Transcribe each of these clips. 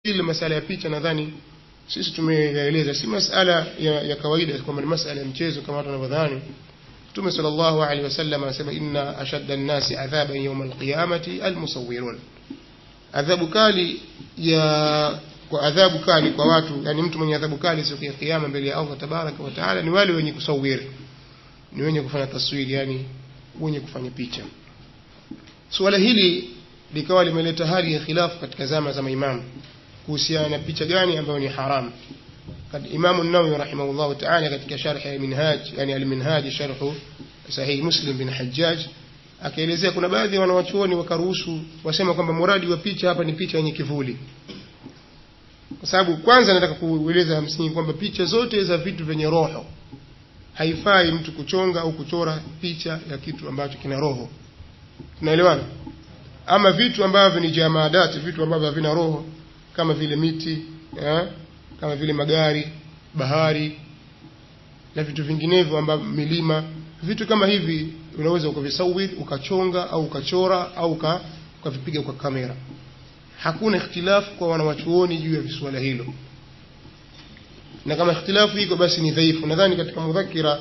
ile masala ya picha nadhani sisi tumeeleza, si masala ya kawaida kwamba ni masala ya mchezo kama watu wanavyodhani. Mtume sallallahu alaihi wasallam anasema inna ashadda an-nasi adhaban yawm al-qiyamati al-musawwirun, adhabu kali kwa watu, yani mtu mwenye adhabu kali siku ya kiyama mbele ya Allah tabaraka wa taala ni wale wenye kusawiri, ni wenye kufanya taswiri, yani wenye kufanya picha. Swala hili likawa limeleta hali ya khilafu katika zama za maimamu kuhusiana na picha gani ambayo ni haramu. Imam an-Nawawi rahimahullah ta'ala katika sharh ya Minhaj, yani al-Minhaj sharh sahih Muslim bin Hajjaj, akaelezea kuna baadhi ya wanawachuoni wakaruhusu, wasema kwamba muradi wa picha hapa ni picha yenye kivuli. Kwa sababu kwanza nataka kueleza msingi kwamba picha zote za vitu vyenye roho haifai mtu kuchonga au kuchora picha ya kitu ambacho kina roho. Tunaelewana? Ama vitu ambavyo ni jamadati, vitu ambavyo havina roho kama vile miti, kama vile magari, bahari na vitu vinginevyo ambavyo milima, vitu kama hivi unaweza ukavisawiri, ukachonga au ukachora au ukavipiga kwa kamera. Hakuna ikhtilafu kwa wanawachuoni juu ya swala hilo, na kama ikhtilafu iko basi ni dhaifu. Nadhani katika mudhakira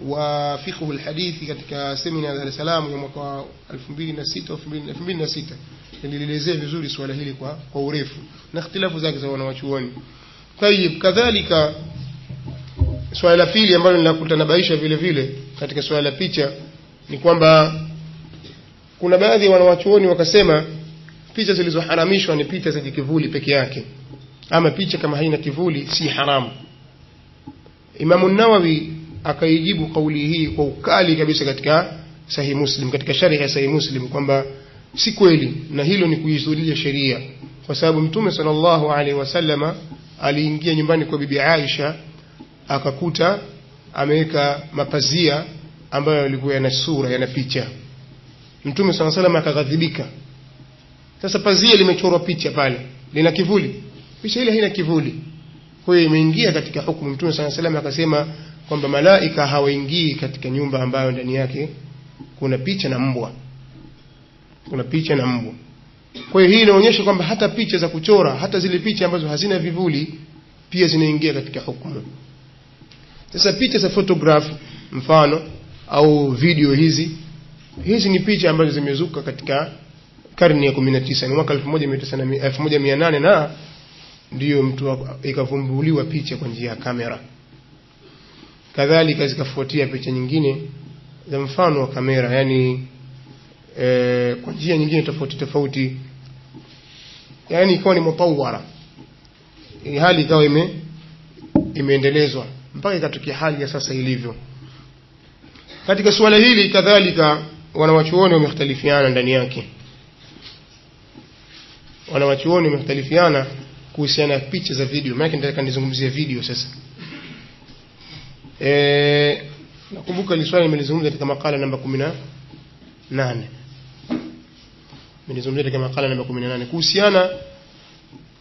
wa fiqh al-hadithi katika semina ya Dar es Salaam ya mwaka 2006 nilielezea vizuri swala hili kwa urefu na ikhtilafu zake za wanawachuoni. Tayib, kadhalika swala la pili ambalo ninakutanabaisha vile vile katika swala la picha ni kwamba kuna baadhi ya wanawachuoni wakasema picha zilizoharamishwa ni picha zenye kivuli peke yake, ama picha kama haina kivuli si haramu. Imam an-Nawawi akaijibu kauli hii kwa ukali kabisa katika Sahih Muslim, katika sharh ya Sahih Muslim, kwamba si kweli na hilo ni kuizulia sheria, kwa sababu Mtume sallallahu alaihi wasallama aliingia nyumbani kwa bibi Aisha akakuta ameweka mapazia ambayo yalikuwa yana sura, yana picha. Mtume sallallahu alaihi wasallam akaghadhibika. Sasa pazia limechorwa picha pale, lina kivuli, picha ile haina kivuli, kwa hiyo imeingia katika hukumu. Mtume sallallahu alaihi wasallam akasema kwamba malaika hawaingii katika nyumba ambayo ndani yake kuna picha na mbwa, kuna picha na mbwa. Kwa hiyo hii inaonyesha kwamba hata picha za kuchora, hata zile picha ambazo hazina vivuli pia zinaingia katika hukumu. Sasa picha za photograph mfano au video hizi ni picha ambazo zimezuka katika karne ya 19, ni mwaka 1800 na ndio mtu ikavumbuliwa picha kwa njia ya kamera. Kadhalika zikafuatia picha nyingine za mfano wa kamera, yani kwa njia nyingine tofauti, yani ikawa ni mutawara, hali ikawa imeendelezwa mpaka ikatokea hali ya sasa ilivyo. Katika suala hili kadhalika wanawachuoni wamekhtalifiana ndani yake. Wanawachuoni wamekhtalifiana kuhusiana na picha za video. Maana nataka nizungumzie video sasa. Nakumbuka ile swali nimelizungumza katika makala namba 18. Nilizungumzia katika makala namba 18 kuhusiana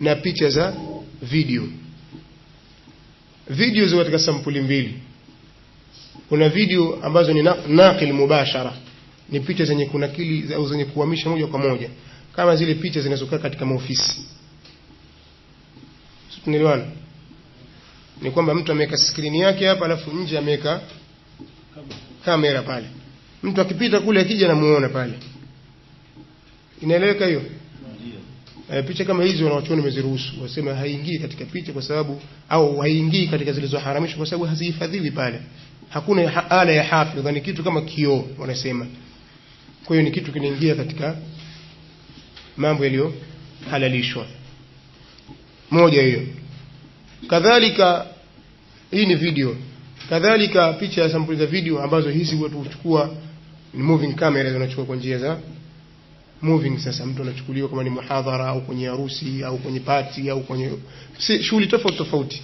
na picha za video. Video ziko katika sampuli mbili. Kuna video ambazo ni naqil mubashara, ni picha zenye kunakili au zenye kuhamisha moja kwa moja, kama zile picha zinazokaa katika maofisi. Tunaelewana? Ni kwamba mtu ameweka skrini yake hapa, alafu nje ameweka kamera pale. Mtu akipita kule akija anamuona pale. Inaeleweka hiyo? Picha kama hizo wanawachuoni wameziruhusu, wasema haingii katika picha kwa sababu, au haingii katika zilizoharamishwa kwa sababu hazihifadhiwi pale. Hakuna ala ya hafidh, ni kitu kama kioo wanasema. Kwa hiyo ni kitu kinaingia katika mambo yaliyo halalishwa. Moja hiyo. Kadhalika hii ni video. Kadhalika picha ya sampuli za video ambazo hizi watu huchukua ni moving camera, zinachukua kwa njia za moving. Sasa mtu anachukuliwa kama ni muhadhara au kwenye harusi au kwenye party au kwenye shughuli tofauti.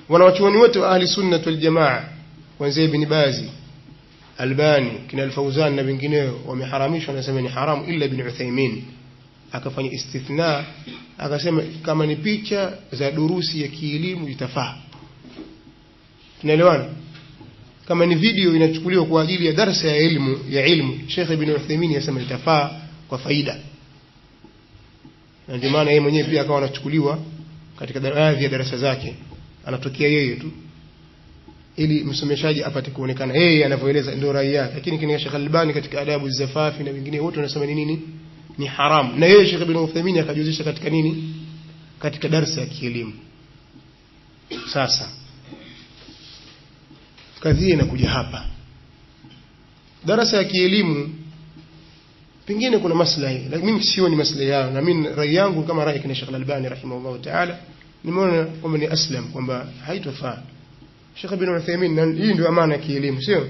Wanawachuoni wote wa ahli sunna wal jamaa kuanzia Ibn Baz, Albani, kina Al-Fawzan na wengineo wameharamishwa, wanasema ni haramu, illa Ibn Uthaymeen akafanya istithna, akasema kama ni picha za durusi ya kielimu itafaa. Tunaelewana? Kama ni video inachukuliwa kwa ajili ya darasa ya ilmu, Sheikh Ibn Uthaymeen yasema itafaa kwa faida. na ndio maana yeye mwenyewe pia akawa anachukuliwa katika baadhi ya darasa zake, anatokea yeye tu ili msomeshaji apate kuonekana yeye anavyoeleza ndio rai yake. Lakini kina Sheikh Albani katika adabu zafafi na wengine wote wanasema ni nini, ni haram. Na yeye Sheikh Ibn Uthaymeen akajuzisha katika nini, katika darasa ya kielimu. Sasa kadhia inakuja hapa, darasa ya kielimu pengine kuna maslahi, lakini mimi sioni maslahi yao, na mimi rai yangu kama rai kina Sheikh Albani rahimahullah ta'ala, nimeona kwamba ni aslam, kwamba haitofaa. Sheikh Ibn Uthaymeen, hii ndio amana ya kielimu, sio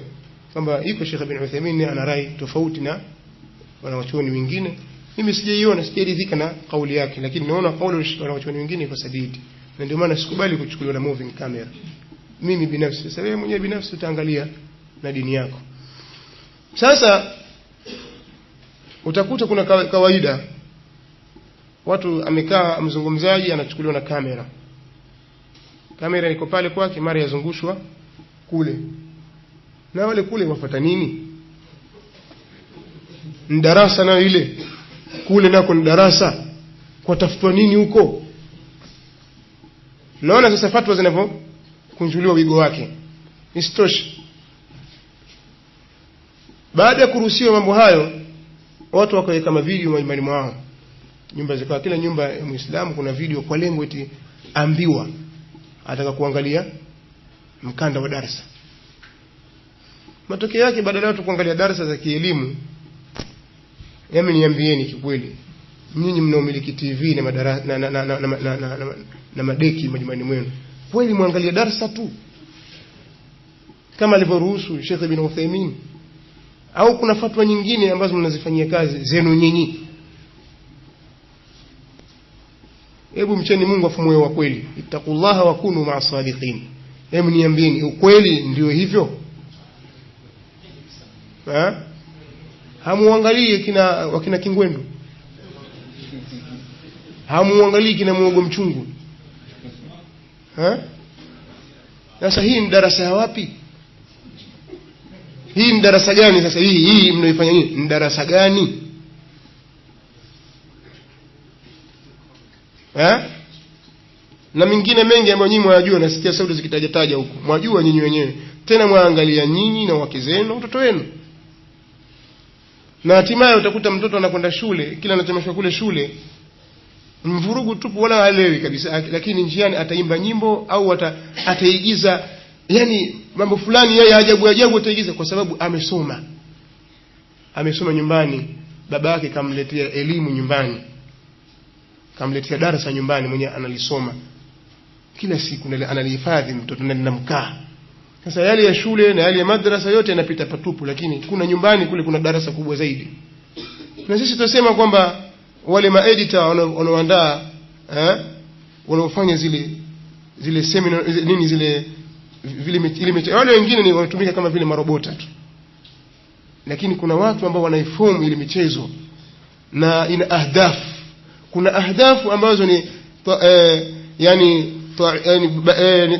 kwamba iko Sheikh Ibn Uthaymeen ana rai tofauti na wanawachuoni wengine. Mimi sijaiona, sijaridhika na kauli yake, lakini naona kauli ya wanawachuoni wengine iko sadidi, na ndio maana sikubali kuchukuliwa na moving camera. Mimi binafsi, sasa wewe mwenyewe binafsi utaangalia na dini yako. Sasa utakuta kuna kawaida watu amekaa mzungumzaji anachukuliwa na kamera iko pale kwake, mara yazungushwa kule, na wale kule wafuata nini? Ni darasa na ile kule nako ni darasa, kwa tafutwa nini huko? Naona sasa fatwa zinavyokunjuliwa wigo wake. Isitoshe, baada ya kuruhusiwa mambo hayo, watu wakaweka mavideo majumbani mwao. Nyumba zikawa, kila nyumba ya Muislamu kuna video kwa lengo eti ambiwa ataka kuangalia mkanda wa darasa. Matokeo yake badala ya watu kuangalia darasa za kielimu, yami niambieni kikweli, nyinyi mnaomiliki TV na madarasa na madeki majumbani mwenu, kweli muangalia darasa tu kama alivyoruhusu Sheikh Ibn Uthaymeen, au kuna fatwa nyingine ambazo mnazifanyia kazi zenu nyinyi? Hebu mcheni Mungu afu moyo wa kweli, ittaqullaha wa kunu ma'as sadiqin. Hebu niambieni ukweli ndio hivyo? Hamuangalie wakina Kingwendu, hamuangalie kina Muogo Mchungu. Sasa hii ni darasa ya wapi? Hii ni darasa gani sasa hii mnaifanya nini? Ni darasa gani? Na mingine mengi ambayo nyinyi mwajua, nasikia sauti zikitajataja huko, mwajua nyinyi wenyewe, tena mwaangalia nyinyi na wake zenu, watoto wenu. Na hatimaye utakuta mtoto anakwenda shule, kila anachomeshwa kule shule mvurugu tupu, wala haelewi kabisa, lakini njiani ataimba nyimbo au ataigiza, yani mambo fulani yeye ajabu ataigiza, kwa sababu amesoma nyumbani, baba yake kamletea elimu nyumbani, kamletea darasa nyumbani, mwenye analisoma kila siku, analihifadhi mtoto na mkaa. Sasa yale ya shule na yale ya madrasa yote yanapita patupu, lakini kuna nyumbani kule kuna darasa kubwa zaidi. Na sisi tunasema kwamba wale maeditor wanaoandaa wanaofanya zile seminar nini zile wale wengine ni wanatumika kama vile marobota tu, lakini kuna watu ambao wanaiform ile michezo na ina ahdafu. Kuna ahdafu ambazo ni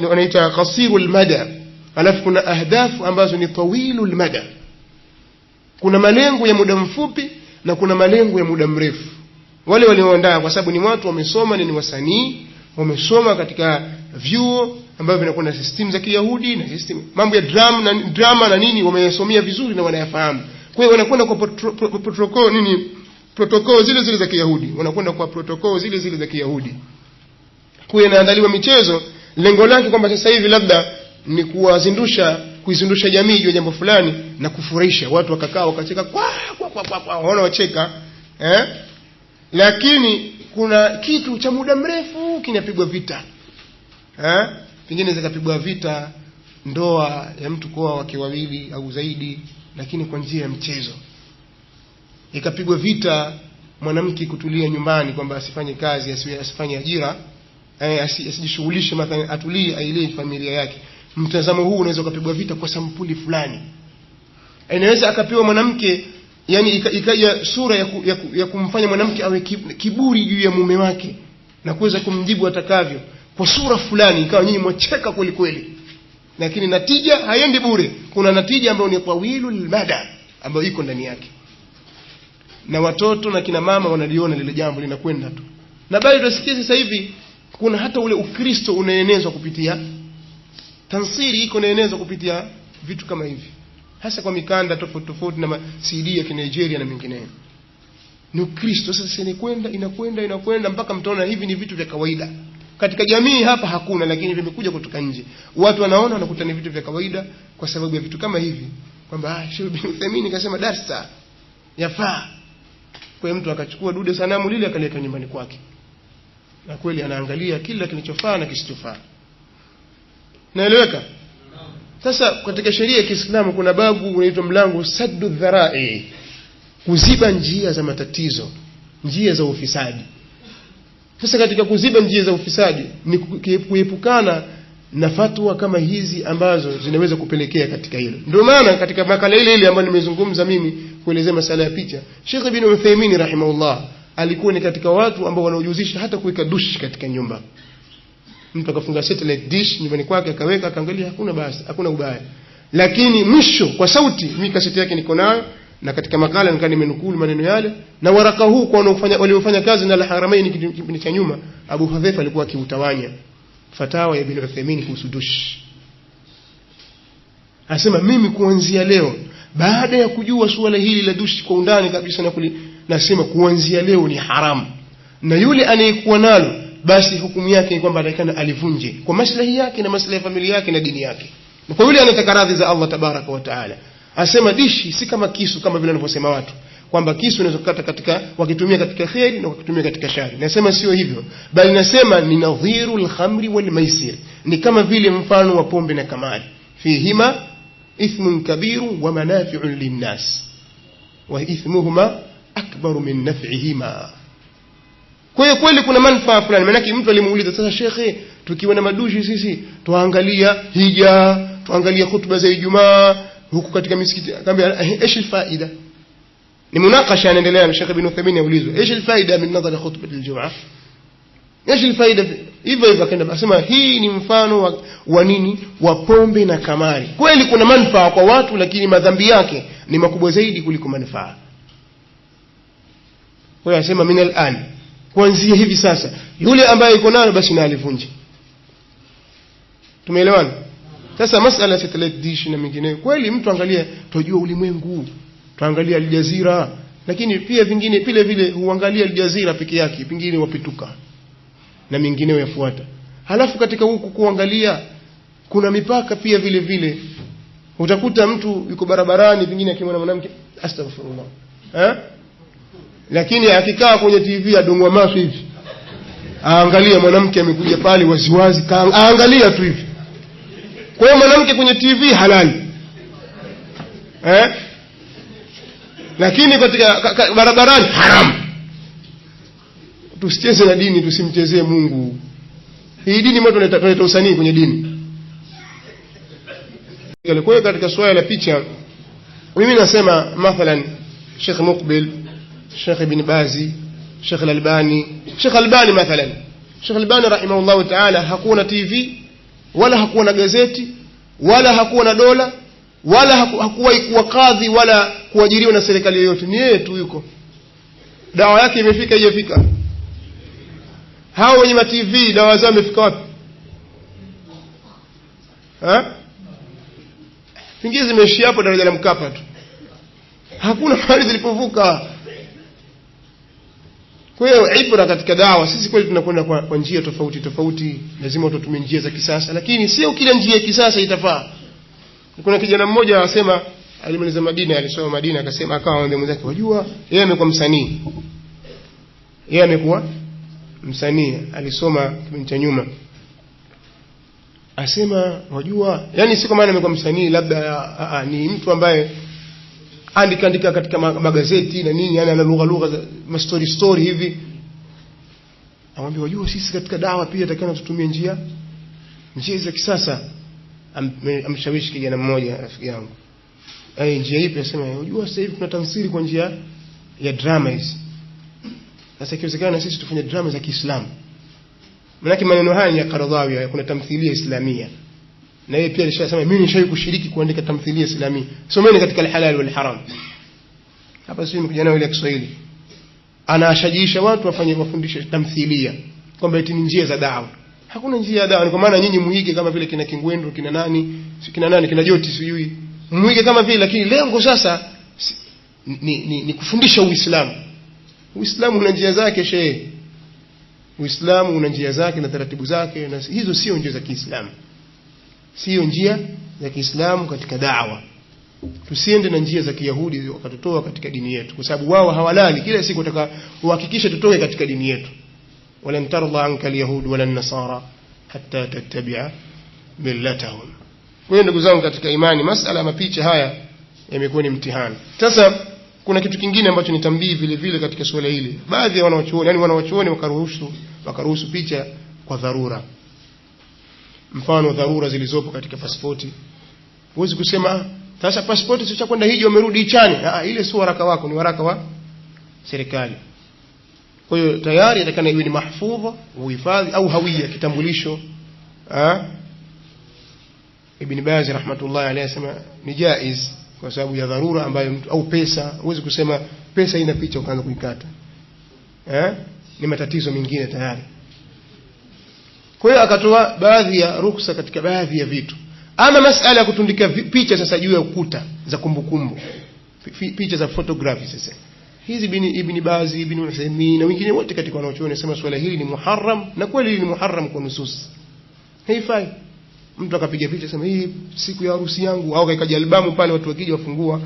wanaita qasirul mada, alafu kuna ahdafu ambazo ni tawilul mada. Kuna malengo ya muda mfupi na kuna malengo ya muda mrefu. Wale walioandaa, kwa sababu ni watu wamesoma, ni wasanii, wamesoma katika vyuo ambavyo vinakuwa na system za Kiyahudi na system mambo ya drama na nini, wameyasomea vizuri na wanayafahamu. Kwa hiyo wanakwenda kwa protocol zile za Kiyahudi, wanakwenda kwa protocol zile za Kiyahudi. Kwa hiyo inaandaliwa michezo, lengo lake kwamba sasa hivi labda ni kuizindusha jamii juu ya jambo fulani na kufurahisha watu, wakakaa wakacheka waona wacheka, lakini kuna kitu cha muda mrefu kinapigwa vita. Pengine zikapigwa vita ndoa ya mtu kwa wake wawili au zaidi, lakini kwa njia ya mchezo. Ikapigwa vita mwanamke kutulia nyumbani, kwamba asifanye kazi, asifanye ajira, asijishughulishe, mathalan atulie, ailee familia yake. Mtazamo huu unaweza kupigwa vita kwa sampuli fulani. Inaweza akapewa mwanamke, yani ikaja sura ya kumfanya mwanamke awe kiburi juu ya mume wake na kuweza kumjibu atakavyo kwa sura fulani, ikawa nyinyi mwacheka kweli kweli, lakini natija haiendi bure. Kuna natija ambayo ni tawilul mada ambayo iko ndani yake, na watoto na kina mama wanaliona lile jambo linakwenda tu. Na bali tunasikia sasa hivi kuna hata ule Ukristo unaenezwa kupitia tansiri, iko inaenezwa kupitia vitu kama hivi, hasa kwa mikanda tofauti tofauti na CD ya Nigeria na mengineyo. Ni Ukristo sasa inakwenda mpaka mtaona hivi ni vitu vya kawaida. Katika jamii hapa hakuna, lakini vimekuja kutoka nje. Watu wanaona wanakuta ni vitu vya kawaida kwa sababu ya vitu kama hivi, kwamba Sheikh bin Uthaymeen kasema darsa yafaa. Kwa mtu akachukua dude sanamu lile akaleta nyumbani kwake. Na kweli anaangalia kila kinachofaa na kisichofaa. Naeleweka? Sasa katika sheria ya Kiislamu kuna babu unaitwa mlango saddu dhara'i, kuziba njia za matatizo, njia za ufisadi. Sasa katika kuziba njia za ufisadi ni kuepukana na fatwa kama hizi ambazo zinaweza kupelekea katika hilo. Ndio maana katika makala ile ambayo nimezungumza mimi kuelezea masala ya picha, Sheikh Ibn Uthaymeen rahimahullah alikuwa ni katika watu ambao wanaojihusisha hata kuweka dush katika nyumba. Mtu akafunga satellite dish nyumbani kwake akaweka, akaangalia, hakuna basi, hakuna ubaya. Lakini mwisho kwa sauti, mimi kaseti yake niko nayo, na katika makala nikani nimenukuu maneno yale, na waraka huu kwa waliofanya kazi na Al-Haramain kipindi cha nyuma, Abu Hudhaifa alikuwa akiutawanya fatawa ya Ibn Uthaymeen kuhusu dush. Anasema mimi kuanzia leo, baada ya kujua suala hili la dush kwa undani kabisa, nasema kuanzia leo ni haramu, na yule anayekuwa nalo basi hukumu yake ni kwamba atakana alivunje kwa maslahi yake na maslahi ya familia yake na dini yake. Na kwa yule anataka radhi za Allah tabaraka wa taala, asema dishi si kama kisu kama vile wanavyosema watu kwamba kisu unaweza kukata katika wakitumia katika khairi na wakitumia katika shari. Nasema sio hivyo, bali nasema ni nadhirul khamri wal maisir, ni kama vile mfano wa pombe na kamari. Fihima ithmun kabiru wa manafi'un linnas wa ithmuhuma akbaru min naf'ihima. Kwa hiyo kweli kuna manufaa fulani. Maana mtu alimuuliza, sasa shekhe, tukiwa na madushi sisi tuangalia hija, tuangalia hutuba za Ijumaa huku katika misikiti, akamwambia ايش الفائده؟ ni munakasha anaendelea na Sheikh Ibn Uthaymeen aulizwa ايش الفائده من نظر خطبه الجمعه؟ ايش الفائده؟ hivyo akaenda asema hii ni mfano wa nini? Wa pombe na kamari. Kweli kuna manufaa kwa watu, lakini madhambi yake ni makubwa zaidi kuliko manufaa. Kwa hiyo anasema min al-an, kuanzia hivi sasa yule ambaye yuko nayo basi na alivunje. Tumeelewana? Sasa masala ya satellite dish na mengineyo, kweli mtu angalia, tujue ulimwengu, tuangalia Al Jazeera, lakini pia vingine vile vile huangalia Al Jazeera peke yake, pingine wapituka na mengineyo yafuata. Halafu katika huku kuangalia kuna mipaka pia vile vile. Utakuta mtu yuko barabarani pingine akimwona mwanamke, astaghfirullah, lakini akikaa kwenye TV adungwa macho hivi, aangalia mwanamke amekuja pale waziwazi, aangalia tu hivi. Kwa hiyo mwanamke kwenye TV halali, lakini katika barabarani haram. Tusicheze na dini, tusimchezee Mungu. Hii dini moto inaleta usanii kwenye dini. Kwa hiyo katika swala la picha, mimi nasema mathalan Sheikh Muqbil, Sheikh Ibn Bazi, Sheikh Al-Albani. Sheikh Al-Albani mathalan, Sheikh Al-Albani rahimahullah ta'ala hakuwa TV wala hakuwa na gazeti wala hakuwa na dola wala hakuwa kuwa kadhi wala kuajiriwa na serikali yoyote. Ni yeye tu yuko, dawa yake imefika haijafika. Hao wenye TV dawa zao imefika wapi? Pengine zimeishia hapo daraja la Mkapa tu, hakuna mahali zilipovuka. Kwa hiyo ibra katika dawa, sisi kweli tunakwenda kwa njia tofauti tofauti, lazima tutumie njia za kisasa, lakini sio kila njia ya kisasa itafaa. Kuna kijana mmoja anasema alimaliza Madina, alisoma Madina, akasema akawa anamwambia mwenzake, wajua yeye amekuwa msanii. Yeye amekuwa msanii, alisoma kipindi cha nyuma. Asema wajua, yani si kwa maana amekuwa msanii labda, ni mtu ambaye andika katika magazeti na nini, yani ana lugha za story hivi. Amwambia wajua sisi katika dawa pia takana tutumie njia za kisasa. Amshawishi kijana mmoja rafiki yangu, njia ipi? Asema wajua sasa hivi tunatafsiri kwa njia ya drama hizi. Sasa ikiwezekana sisi tufanye drama za Kiislamu. Maana maneno haya ni ya Qaradhawi, kuna tamthilia islamia, na yeye pia alishasema mimi nishawahi kushiriki kuandika tamthilia islamia. Someni katika Al-Halal wal Haram. Hapa sisi nimekuja nayo ile ya Kiswahili. anashajiisha watu wafundishe tamthilia kwamba eti ni njia za dawa. Hakuna njia ya dawa. Ni kwa maana nyinyi muige kama vile kina Kingwendu, kina nani kina Joti sijui. Muige kama vile, lakini lengo sasa ni kufundisha Uislamu. Uislamu una njia zake shehe. Uislamu una njia zake na taratibu zake, na hizo sio njia za Kiislamu. Sio njia za Kiislamu katika da'wa. Tusiende na njia za Kiyahudi wakatutoa katika dini yetu, kwa sababu wao hawalali kila siku wataka uhakikishe tutoke katika dini yetu. Wala tarda anka alyahud wala nasara hatta tattabi'a millatahum. Kwa hiyo ndugu zangu katika imani, masala mapicha haya yamekuwa ni mtihani. Sasa kuna kitu kingine ambacho ni tambii vile vile katika swala hili. Baadhi ya wanawachuoni, yani wanawachuoni wakaruhusu picha kwa dharura. Mfano dharura zilizopo katika pasipoti. Huwezi kusema sasa pasipoti sio cha kwenda hiji wamerudi Ichani. Ile sio waraka wako, ni waraka wa serikali. Kwa hiyo tayari atakana iwe ni mahfudha, uhifadhi au hawia, kitambulisho. Ibn Baz rahmatullah alayhi asema ni jaiz kwa sababu ya dharura ambayo mtu, au pesa. Huwezi kusema pesa ina picha ukaanza kuikata. Ni matatizo mengine tayari. Kwa hiyo akatoa baadhi ya ruksa katika baadhi ya vitu. Ama masala ya kutundika picha sasa juu ya ukuta za kumbukumbu, picha za photography sasa, hizi Ibn Baz, Ibn Uthaymeen na wengine wote katika wanaochuoni wanasema swala hili ni muharram, na kweli hili ni muharram kwa nusus. Haifai mtu akapiga picha sema hii siku ya harusi yangu, au kaikaja albamu pale watu wakija wafungua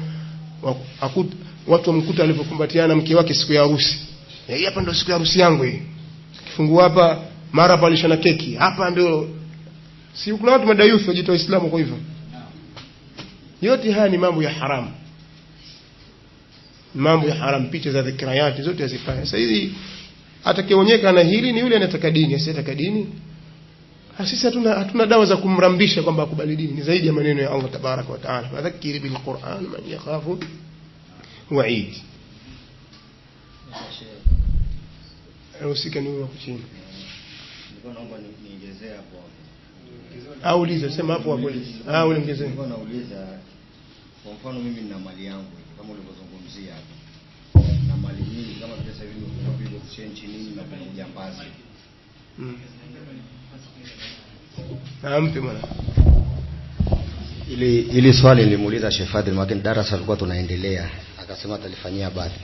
watu wamkuta alivyokumbatiana mke wake siku ya harusi. Hii hapa ndio siku ya harusi yangu hii. Kifungua hapa mara palisha na keki. Hapa ndio si kuna watu madayuthi wajitoa Uislamu kwa hivyo. Yote haya ni mambo ya haramu. Mambo ya haramu, picha za dhikrayati zote hazifai. Sasa hizi atakayeonyeka na hili ni yule anataka dini, asiyetaka dini. Sisi hatuna dawa za kumrambisha kwamba akubali dini. Ni zaidi ya maneno ya Allah tabaraka wa taala. Fadhakkir bil Qur'an man yakhafu wa'id. Usika ni wewe chini. Nilikuwa naomba niongezee hapo. Auliza sema hapo hapo. Uliongezea. Nilikuwa nauliza kwa mfano mimi nina mali yangu kama ulivyozungumzia hapo. Na mali nyingi kama vile sasa hivi kuna vile exchange nini na kuna ujambazi. Naampe bwana. Ili swali nilimuuliza Sheikh Fadhil mwaka darasa alikuwa tunaendelea, akasema atalifanyia baadhi.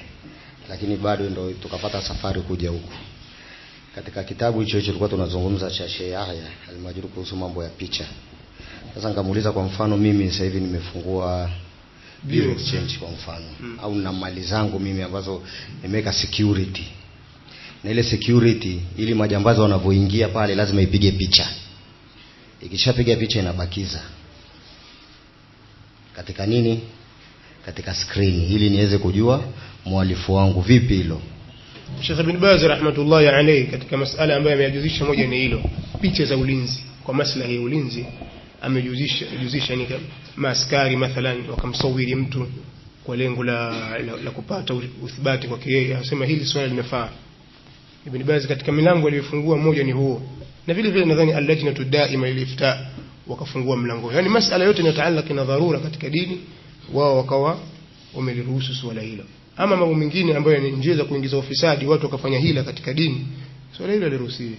Lakini bado ndio tukapata safari kuja huku. Katika kitabu hicho tulikuwa tunazungumza cha Sheikh Yahya Al-Majrur kuhusu mambo ya picha. Sasa nikamuuliza kwa mfano mimi sasa hivi nimefungua Bureau Exchange kwa mfano, au na mali zangu mimi ambazo nimeweka security. Na ile security ili majambazi wanavyoingia pale lazima ipige picha. Ikishapiga picha inabakiza katika nini? Katika screen, ili niweze kujua mwalifu wangu. Vipi hilo? Sheikh Ibn Baz rahmatullahi alayhi katika masala ambayo ameyajuzisha moja ni hilo, picha za ulinzi kwa maslahi ya ulinzi. Amejuzisha ni maaskari mathalan wakamsawiri mtu kwa lengo la kupata uthibati kwa yeye, anasema hili swala linafaa. Ibn Baz katika milango aliyofungua moja ni huo, na vile vile nadhani al-lajnatu daima lil-ifta wakafungua mlango. Yani masala yote inataalaka na dharura katika dini, wao wakawa wameliruhusu swala hilo. Ama mambo mengine ambayo ni njia za kuingiza ufisadi, watu wakafanya hila katika dini, swala hilo liruhusiwi.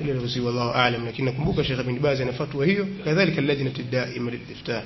Ile liruhusiwi, wallahu aalam. Lakini nakumbuka Sheikh Ibn Baz ana fatwa hiyo, kadhalika al-lajnatu daima lil-ifta.